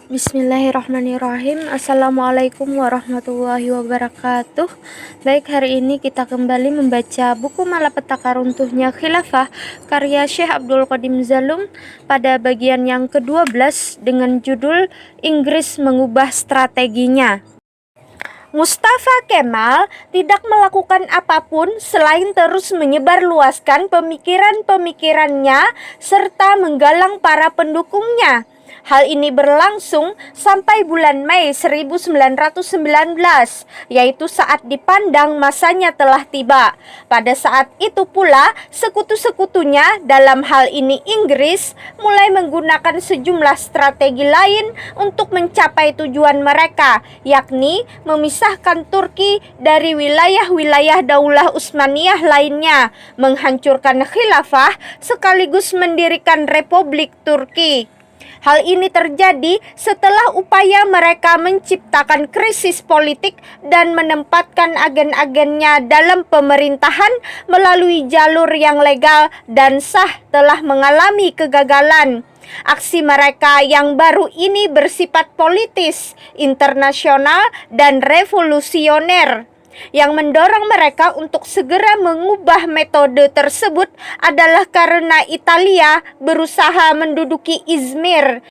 Bismillahirrahmanirrahim. Assalamualaikum warahmatullahi wabarakatuh. Baik, hari ini kita kembali membaca buku Malapetaka Runtuhnya Khilafah karya Syekh Abdul Qadim Zalum pada bagian yang ke-12 dengan judul Inggris Mengubah Strateginya. Mustafa Kemal tidak melakukan apapun selain terus menyebarluaskan pemikiran-pemikirannya serta menggalang para pendukungnya. Hal ini berlangsung sampai bulan Mei 1919, yaitu saat dipandang masanya telah tiba. Pada saat itu pula, sekutu-sekutunya, dalam hal ini Inggris, mulai menggunakan sejumlah strategi lain untuk mencapai tujuan mereka, yakni memisahkan Turki dari wilayah-wilayah Daulah Utsmaniyah lainnya, menghancurkan khilafah, sekaligus mendirikan Republik Turki. Hal ini terjadi setelah upaya mereka menciptakan krisis politik dan menempatkan agen-agennya dalam pemerintahan melalui jalur yang legal dan sah telah mengalami kegagalan. Aksi mereka yang baru ini bersifat politis, internasional, dan revolusioner. Yang mendorong mereka untuk segera mengubah metode tersebut adalah karena Italia berusaha menduduki Izmir.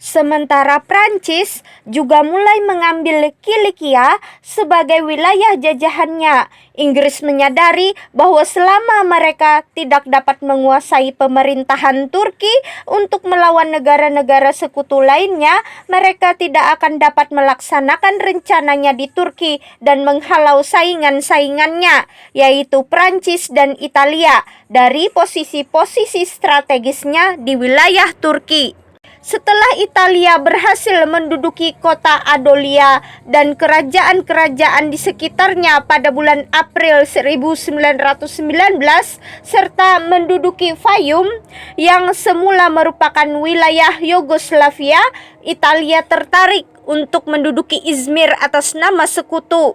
Sementara Prancis juga mulai mengambil Kilikia sebagai wilayah jajahannya. Inggris menyadari bahwa selama mereka tidak dapat menguasai pemerintahan Turki untuk melawan negara-negara sekutu lainnya, mereka tidak akan dapat melaksanakan rencananya di Turki dan menghalau saingan-saingannya, yaitu Prancis dan Italia, dari posisi-posisi strategisnya di wilayah Turki. Setelah Italia berhasil menduduki kota Adolia dan kerajaan-kerajaan di sekitarnya pada bulan April 1919 serta menduduki Fayum yang semula merupakan wilayah Yugoslavia, Italia tertarik untuk menduduki Izmir atas nama sekutu.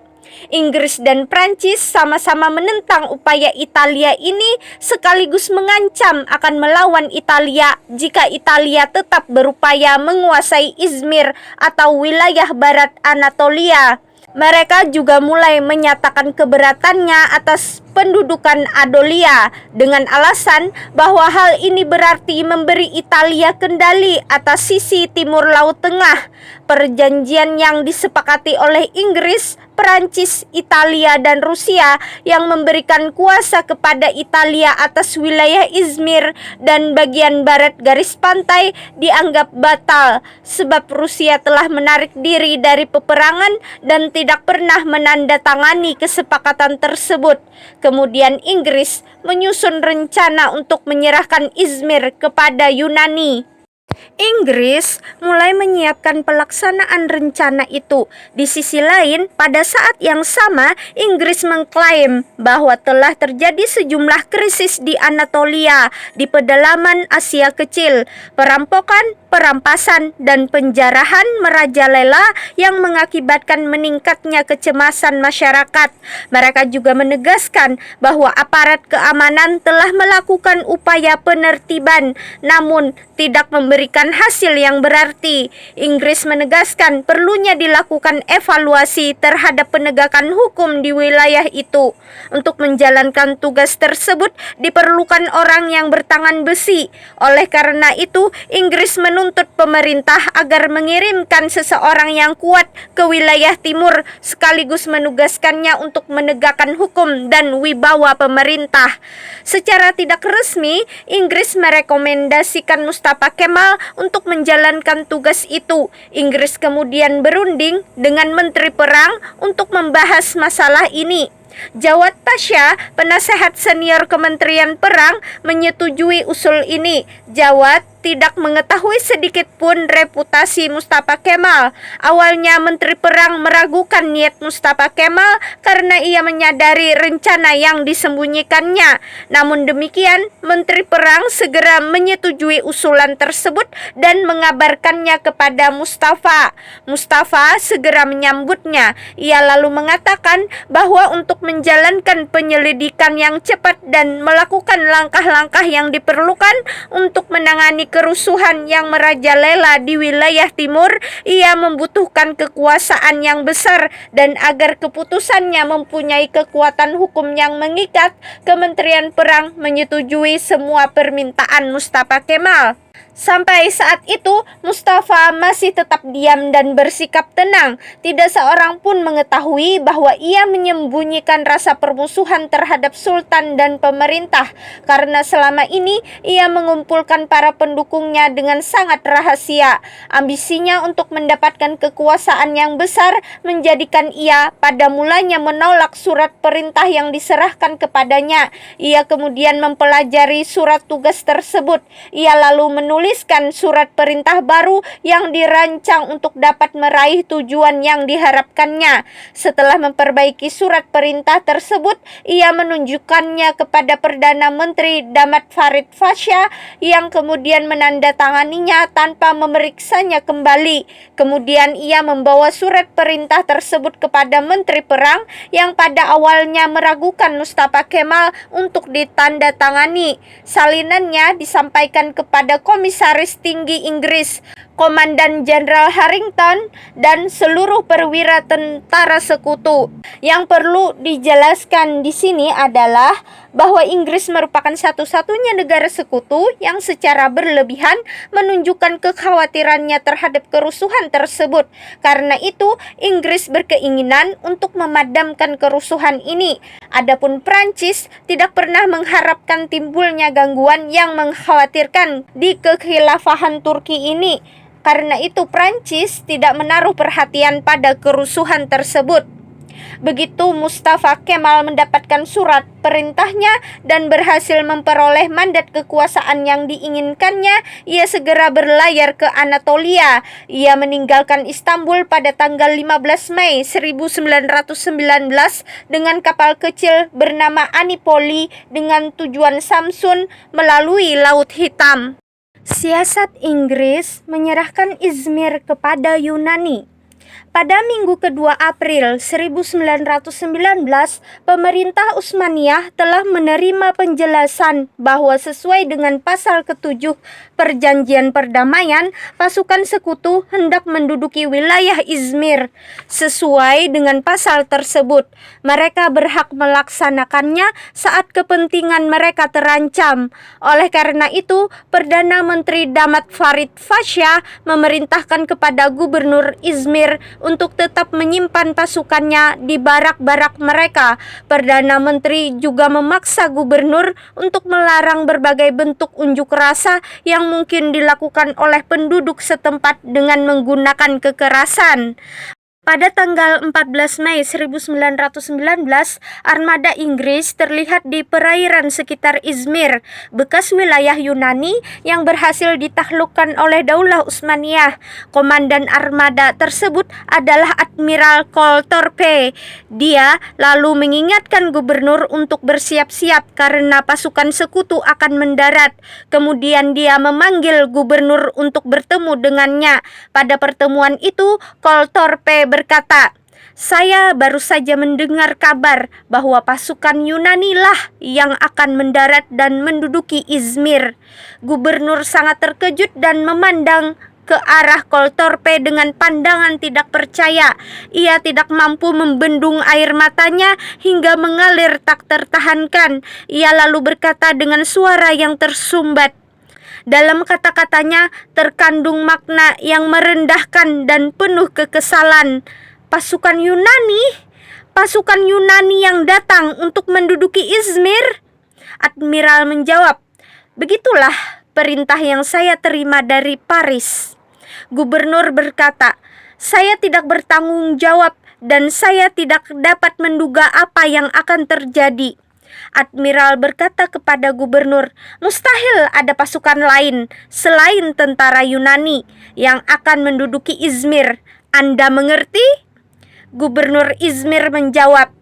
Inggris dan Prancis sama-sama menentang upaya Italia ini sekaligus mengancam akan melawan Italia jika Italia tetap berupaya menguasai Izmir atau wilayah barat Anatolia. Mereka juga mulai menyatakan keberatannya atas pendudukan Adolia dengan alasan bahwa hal ini berarti memberi Italia kendali atas sisi timur Laut Tengah. Perjanjian yang disepakati oleh Inggris, Perancis, Italia, dan Rusia yang memberikan kuasa kepada Italia atas wilayah Izmir dan bagian barat garis pantai dianggap batal sebab Rusia telah menarik diri dari peperangan dan tidak pernah menandatangani kesepakatan tersebut. Kemudian Inggris menyusun rencana untuk menyerahkan Izmir kepada Yunani. Inggris mulai menyiapkan pelaksanaan rencana itu. Di sisi lain, pada saat yang sama, Inggris mengklaim bahwa telah terjadi sejumlah krisis di Anatolia, di pedalaman Asia Kecil. Perampokan, perampasan, dan penjarahan merajalela yang mengakibatkan meningkatnya kecemasan masyarakat. Mereka juga menegaskan bahwa aparat keamanan telah melakukan upaya penertiban, namun tidak memberikan hasil yang berarti. Inggris menegaskan perlunya dilakukan evaluasi terhadap penegakan hukum di wilayah itu. Untuk menjalankan tugas tersebut diperlukan orang yang bertangan besi. Oleh karena itu, Inggris menuntut pemerintah agar mengirimkan seseorang yang kuat ke wilayah timur sekaligus menugaskannya untuk menegakkan hukum dan wibawa pemerintah. Secara tidak resmi, Inggris merekomendasikan Mustafa Kemal untuk menjalankan tugas itu. Inggris kemudian berunding dengan Menteri Perang untuk membahas masalah ini. Jawad Pasha, penasehat senior Kementerian Perang, menyetujui usul ini. Jawad tidak mengetahui sedikit pun reputasi Mustafa Kemal. Awalnya Menteri Perang meragukan niat Mustafa Kemal karena ia menyadari rencana yang disembunyikannya. Namun demikian, Menteri Perang segera menyetujui usulan tersebut dan mengabarkannya kepada Mustafa. Mustafa segera menyambutnya. Ia lalu mengatakan bahwa untuk menjalankan penyelidikan yang cepat dan melakukan langkah-langkah yang diperlukan untuk menangani kerusuhan yang merajalela di wilayah timur, ia membutuhkan kekuasaan yang besar, dan agar keputusannya mempunyai kekuatan hukum yang mengikat, Kementerian Perang menyetujui semua permintaan Mustafa Kemal. Sampai saat itu, Mustafa masih tetap diam dan bersikap tenang. Tidak seorang pun mengetahui bahwa ia menyembunyikan rasa permusuhan terhadap Sultan dan pemerintah, karena selama ini ia mengumpulkan para pendukungnya dengan sangat rahasia. Ambisinya untuk mendapatkan kekuasaan yang besar menjadikan ia pada mulanya menolak surat perintah yang diserahkan kepadanya. Ia kemudian mempelajari surat tugas tersebut. Ia lalu menuliskan surat perintah baru yang dirancang untuk dapat meraih tujuan yang diharapkannya. Setelah memperbaiki surat perintah tersebut, ia menunjukkannya kepada Perdana Menteri Damat Farid Pasha yang kemudian menandatanganinya tanpa memeriksanya kembali. Kemudian ia membawa surat perintah tersebut kepada Menteri Perang yang pada awalnya meragukan Mustafa Kemal untuk ditandatangani. Salinannya disampaikan kepada Komisaris Tinggi Inggris, Komandan Jenderal Harrington, dan seluruh perwira tentara sekutu. Yang perlu dijelaskan di sini adalah bahwa Inggris merupakan satu-satunya negara sekutu yang secara berlebihan menunjukkan kekhawatirannya terhadap kerusuhan tersebut. Karena itu, Inggris berkeinginan untuk memadamkan kerusuhan ini. Adapun Prancis tidak pernah mengharapkan timbulnya gangguan yang mengkhawatirkan di kekhilafahan Turki ini. Karena itu Prancis tidak menaruh perhatian pada kerusuhan tersebut. Begitu Mustafa Kemal mendapatkan surat perintahnya dan berhasil memperoleh mandat kekuasaan yang diinginkannya, ia segera berlayar ke Anatolia. Ia meninggalkan Istanbul pada tanggal 15 Mei 1919 dengan kapal kecil bernama Anipoli dengan tujuan Samsun melalui Laut Hitam. Siasat Inggris menyerahkan Izmir kepada Yunani. Pada minggu kedua April 1919, pemerintah Utsmaniyah telah menerima penjelasan bahwa sesuai dengan pasal ke-7 Perjanjian Perdamaian, pasukan sekutu hendak menduduki wilayah Izmir. Sesuai dengan pasal tersebut, mereka berhak melaksanakannya saat kepentingan mereka terancam. Oleh karena itu, Perdana Menteri Damat Farid Pasha memerintahkan kepada Gubernur Izmir untuk tetap menyimpan pasukannya di barak-barak mereka. Perdana Menteri juga memaksa gubernur untuk melarang berbagai bentuk unjuk rasa yang mungkin dilakukan oleh penduduk setempat dengan menggunakan kekerasan. Pada tanggal 14 Mei 1919, armada Inggris terlihat di perairan sekitar Izmir, bekas wilayah Yunani yang berhasil ditaklukkan oleh Daulah Utsmaniyah. Komandan armada tersebut adalah Admiral Koltorpe. Dia lalu mengingatkan gubernur untuk bersiap-siap karena pasukan sekutu akan mendarat. Kemudian dia memanggil gubernur untuk bertemu dengannya. Pada pertemuan itu, Koltorpe berkata, "Saya baru saja mendengar kabar bahwa pasukan Yunani lah yang akan mendarat dan menduduki Izmir." Gubernur sangat terkejut dan memandang ke arah Koltorpe dengan pandangan tidak percaya. Ia tidak mampu membendung air matanya hingga mengalir tak tertahankan. Ia lalu berkata dengan suara yang tersumbat. Dalam kata-katanya terkandung makna yang merendahkan dan penuh kekesalan. Pasukan Yunani yang datang untuk menduduki Izmir? Admiral menjawab, "Begitulah perintah yang saya terima dari Paris." Gubernur berkata, "Saya tidak bertanggung jawab dan saya tidak dapat menduga apa yang akan terjadi." Admiral berkata kepada gubernur, "Mustahil ada pasukan lain selain tentara Yunani yang akan menduduki Izmir. Anda mengerti?" Gubernur Izmir menjawab,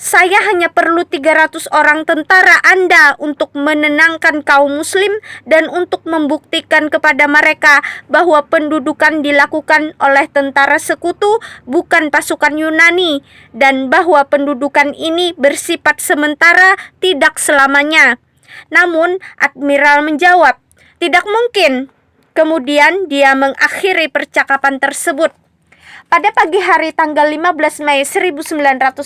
"Saya hanya perlu 300 orang tentara Anda untuk menenangkan kaum muslim dan untuk membuktikan kepada mereka bahwa pendudukan dilakukan oleh tentara sekutu bukan pasukan Yunani dan bahwa pendudukan ini bersifat sementara, tidak selamanya." Namun Admiral menjawab, Tidak mungkin. Kemudian dia mengakhiri percakapan tersebut. Pada pagi hari tanggal 15 Mei 1919,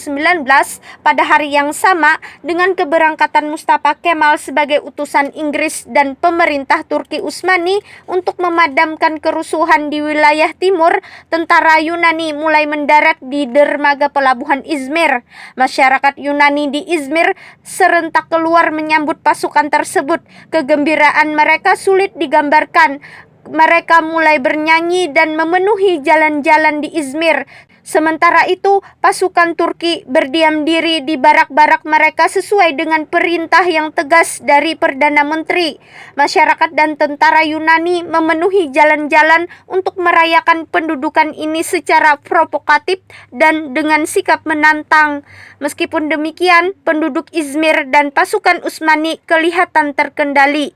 pada hari yang sama dengan keberangkatan Mustafa Kemal sebagai utusan Inggris dan pemerintah Turki Utsmani untuk memadamkan kerusuhan di wilayah timur, tentara Yunani mulai mendarat di dermaga pelabuhan Izmir. Masyarakat Yunani di Izmir serentak keluar menyambut pasukan tersebut. Kegembiraan mereka sulit digambarkan. Mereka mulai bernyanyi dan memenuhi jalan-jalan di Izmir. Sementara itu, pasukan Turki berdiam diri di barak-barak mereka sesuai dengan perintah yang tegas dari Perdana Menteri. Masyarakat dan tentara Yunani memenuhi jalan-jalan untuk merayakan pendudukan ini secara provokatif dan dengan sikap menantang. Meskipun demikian, penduduk Izmir dan pasukan Utsmani kelihatan terkendali.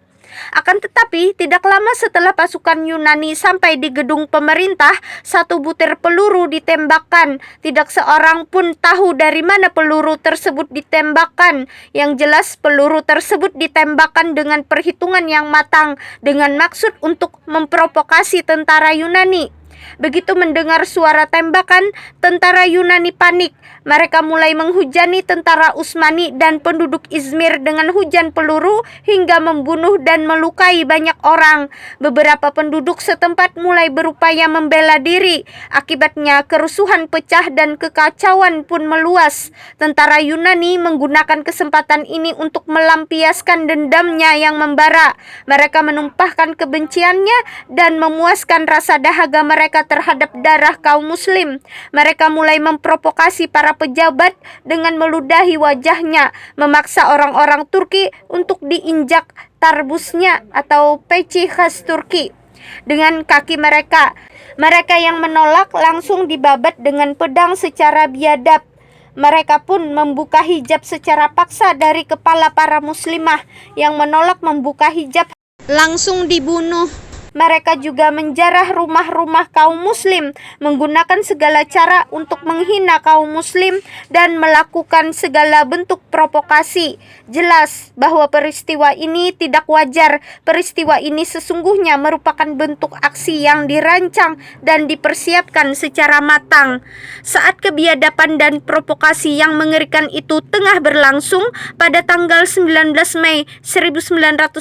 Akan tetapi, tidak lama setelah pasukan Yunani sampai di gedung pemerintah, satu butir peluru ditembakkan. Tidak seorang pun tahu dari mana peluru tersebut ditembakkan. Yang jelas, peluru tersebut ditembakkan dengan perhitungan yang matang, dengan maksud untuk memprovokasi tentara Yunani. Begitu mendengar suara tembakan, tentara Yunani panik. Mereka mulai menghujani tentara Utsmani dan penduduk Izmir dengan hujan peluru hingga membunuh dan melukai banyak orang. Beberapa penduduk setempat mulai berupaya membela diri. Akibatnya kerusuhan pecah dan kekacauan pun meluas. Tentara Yunani menggunakan kesempatan ini untuk melampiaskan dendamnya yang membara. Mereka menumpahkan kebenciannya dan memuaskan rasa dahaga mereka terhadap darah kaum muslim. Mereka mulai memprovokasi para pejabat dengan meludahi wajahnya, memaksa orang-orang Turki untuk diinjak tarbusnya atau peci khas Turki dengan kaki mereka. Mereka yang menolak langsung dibabat dengan pedang secara biadab. Mereka pun membuka hijab secara paksa dari kepala para muslimah. Yang menolak membuka hijab langsung dibunuh. Mereka juga menjarah rumah-rumah kaum muslim, menggunakan segala cara untuk menghina kaum muslim dan melakukan segala bentuk provokasi. Jelas bahwa peristiwa ini tidak wajar. Peristiwa ini sesungguhnya merupakan bentuk aksi yang dirancang dan dipersiapkan secara matang. Saat kebiadaban dan provokasi yang mengerikan itu tengah berlangsung, pada tanggal 19 Mei 1919,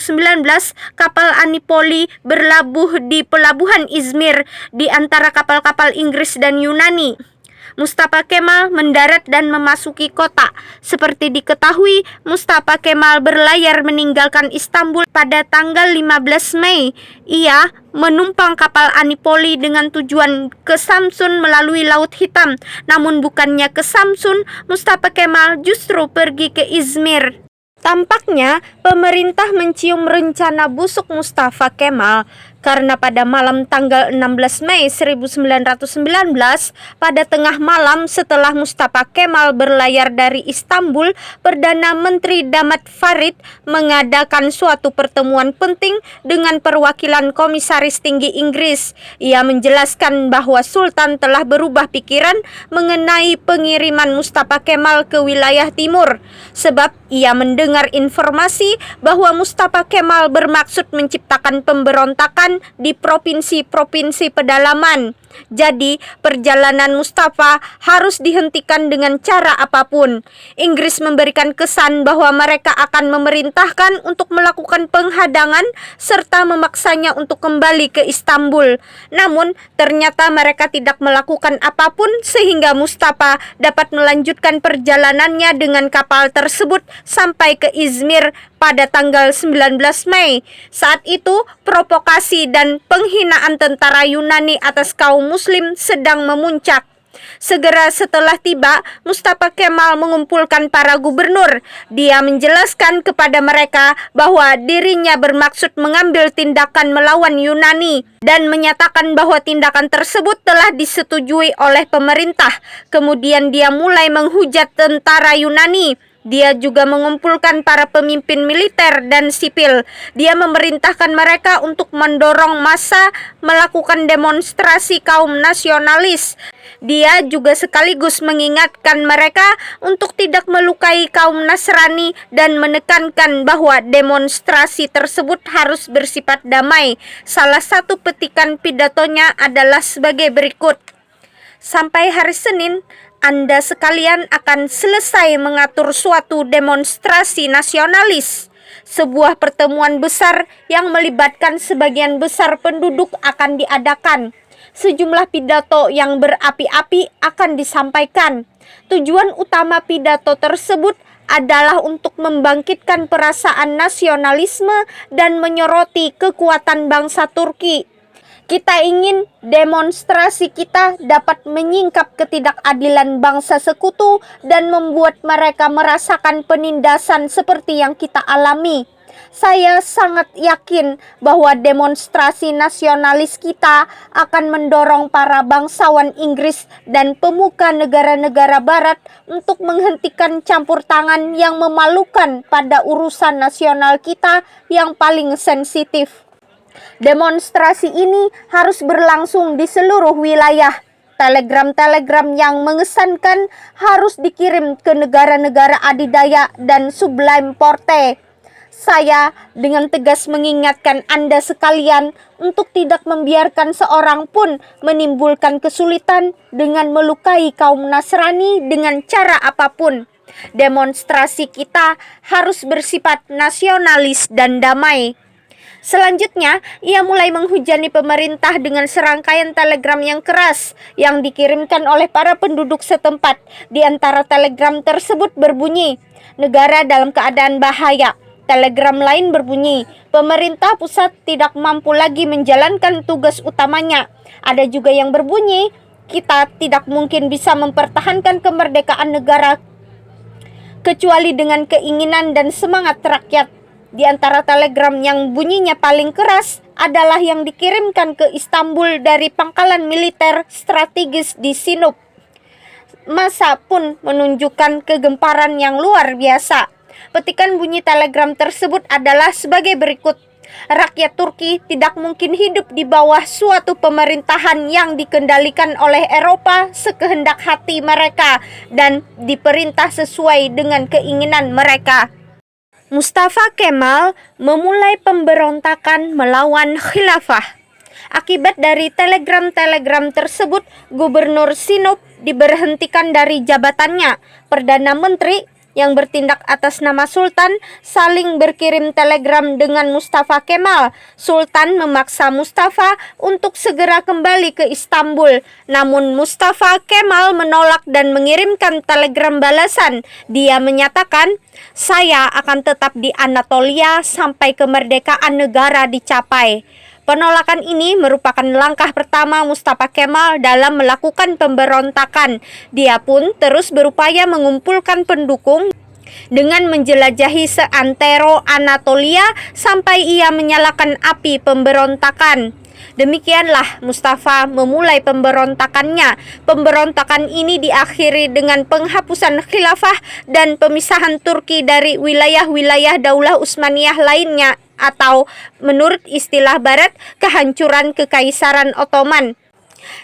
kapal Anipoli berlabuh di pelabuhan Izmir di antara kapal-kapal Inggris dan Yunani. Mustafa Kemal mendarat dan memasuki kota. Seperti diketahui, Mustafa Kemal berlayar meninggalkan Istanbul pada tanggal 15 Mei. Ia menumpang kapal Anipoli dengan tujuan ke Samsun melalui Laut Hitam. Namun bukannya ke Samsun, Mustafa Kemal justru pergi ke Izmir. Tampaknya pemerintah mencium rencana busuk Mustafa Kemal karena pada malam tanggal 16 Mei 1919, pada tengah malam setelah Mustafa Kemal berlayar dari Istanbul, Perdana Menteri Damat Farid mengadakan suatu pertemuan penting dengan perwakilan Komisaris Tinggi Inggris. Ia menjelaskan bahwa Sultan telah berubah pikiran mengenai pengiriman Mustafa Kemal ke wilayah timur, sebab ia mendengar informasi bahwa Mustafa Kemal bermaksud menciptakan pemberontakan di provinsi-provinsi pedalaman. Jadi, perjalanan Mustafa harus dihentikan dengan cara apapun. Inggris memberikan kesan bahwa mereka akan memerintahkan untuk melakukan penghadangan serta memaksanya untuk kembali ke Istanbul. Namun, ternyata mereka tidak melakukan apapun sehingga Mustafa dapat melanjutkan perjalanannya dengan kapal tersebut sampai ke Izmir pada tanggal 19 Mei. Saat itu, provokasi dan penghinaan tentara Yunani atas kaum muslim sedang memuncak. Segera setelah tiba, Mustafa Kemal mengumpulkan para gubernur. Dia menjelaskan kepada mereka bahwa dirinya bermaksud mengambil tindakan melawan Yunani dan menyatakan bahwa tindakan tersebut telah disetujui oleh pemerintah. Kemudian dia mulai menghujat tentara Yunani. Dia juga mengumpulkan para pemimpin militer dan sipil. Dia memerintahkan mereka untuk mendorong massa melakukan demonstrasi kaum nasionalis. Dia juga sekaligus mengingatkan mereka untuk tidak melukai kaum Nasrani dan menekankan bahwa demonstrasi tersebut harus bersifat damai. Salah satu petikan pidatonya adalah sebagai berikut. Sampai hari Senin, Anda sekalian akan selesai mengatur suatu demonstrasi nasionalis. Sebuah pertemuan besar yang melibatkan sebagian besar penduduk akan diadakan. Sejumlah pidato yang berapi-api akan disampaikan. Tujuan utama pidato tersebut adalah untuk membangkitkan perasaan nasionalisme dan menyoroti kekuatan bangsa Turki. Kita ingin demonstrasi kita dapat menyingkap ketidakadilan bangsa sekutu dan membuat mereka merasakan penindasan seperti yang kita alami. Saya sangat yakin bahwa demonstrasi nasionalis kita akan mendorong para bangsawan Inggris dan pemuka negara-negara barat untuk menghentikan campur tangan yang memalukan pada urusan nasional kita yang paling sensitif. Demonstrasi ini harus berlangsung di seluruh wilayah. Telegram-telegram yang mengesankan harus dikirim ke negara-negara adidaya dan Sublime Porte. Saya dengan tegas mengingatkan Anda sekalian untuk tidak membiarkan seorang pun menimbulkan kesulitan dengan melukai kaum Nasrani dengan cara apapun. Demonstrasi kita harus bersifat nasionalis dan damai. Selanjutnya, ia mulai menghujani pemerintah dengan serangkaian telegram yang keras yang dikirimkan oleh para penduduk setempat. Di antara telegram tersebut berbunyi, "Negara dalam keadaan bahaya." Telegram lain berbunyi, "Pemerintah pusat tidak mampu lagi menjalankan tugas utamanya." Ada juga yang berbunyi, "Kita tidak mungkin bisa mempertahankan kemerdekaan negara kecuali dengan keinginan dan semangat rakyat." Di antara telegram yang bunyinya paling keras adalah yang dikirimkan ke Istanbul dari pangkalan militer strategis di Sinop. Massa pun menunjukkan kegemparan yang luar biasa. Petikan bunyi telegram tersebut adalah sebagai berikut. Rakyat Turki tidak mungkin hidup di bawah suatu pemerintahan yang dikendalikan oleh Eropa sekehendak hati mereka dan diperintah sesuai dengan keinginan mereka. Mustafa Kemal memulai pemberontakan melawan khilafah. Akibat dari telegram-telegram tersebut, Gubernur Sinop diberhentikan dari jabatannya. Perdana Menteri yang bertindak atas nama Sultan saling berkirim telegram dengan Mustafa Kemal. Sultan memaksa Mustafa untuk segera kembali ke Istanbul. Namun Mustafa Kemal menolak dan mengirimkan telegram balasan. Dia menyatakan, "Saya akan tetap di Anatolia sampai kemerdekaan negara dicapai." Penolakan ini merupakan langkah pertama Mustafa Kemal dalam melakukan pemberontakan. Dia pun terus berupaya mengumpulkan pendukung dengan menjelajahi seantero Anatolia sampai ia menyalakan api pemberontakan. Demikianlah Mustafa memulai pemberontakannya. Pemberontakan ini diakhiri dengan penghapusan khilafah dan pemisahan Turki dari wilayah-wilayah Daulah Utsmaniyah lainnya, atau menurut istilah barat, kehancuran Kekaisaran Ottoman.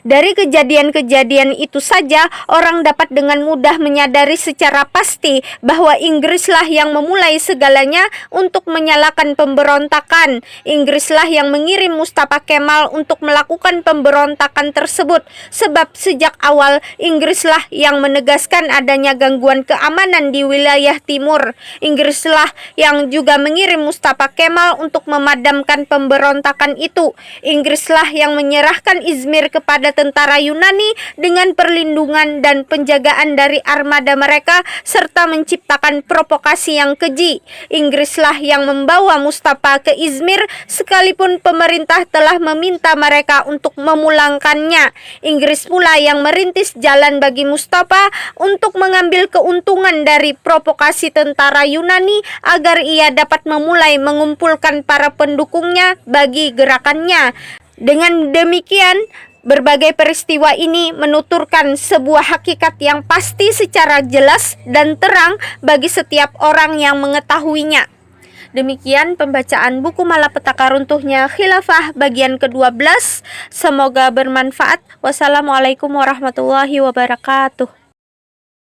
Dari kejadian-kejadian itu saja, orang dapat dengan mudah menyadari secara pasti bahwa Inggrislah yang memulai segalanya untuk menyalakan pemberontakan. Inggrislah yang mengirim Mustafa Kemal untuk melakukan pemberontakan tersebut, sebab sejak awal Inggrislah yang menegaskan adanya gangguan keamanan di wilayah timur. Inggrislah yang juga mengirim Mustafa Kemal untuk memadamkan pemberontakan itu. Inggrislah yang menyerahkan Izmir kepada tentara Yunani dengan perlindungan dan penjagaan dari armada mereka serta menciptakan provokasi yang keji. Inggrislah yang membawa Mustafa ke Izmir sekalipun pemerintah telah meminta mereka untuk memulangkannya. Inggris pula yang merintis jalan bagi Mustafa untuk mengambil keuntungan dari provokasi tentara Yunani agar ia dapat memulai mengumpulkan para pendukungnya bagi gerakannya. Dengan demikian, Berbagai peristiwa ini menuturkan sebuah hakikat yang pasti secara jelas dan terang bagi setiap orang yang mengetahuinya. Demikian pembacaan buku Malapetaka Runtuhnya Khilafah bagian ke-12. Semoga bermanfaat. Wassalamualaikum warahmatullahi wabarakatuh.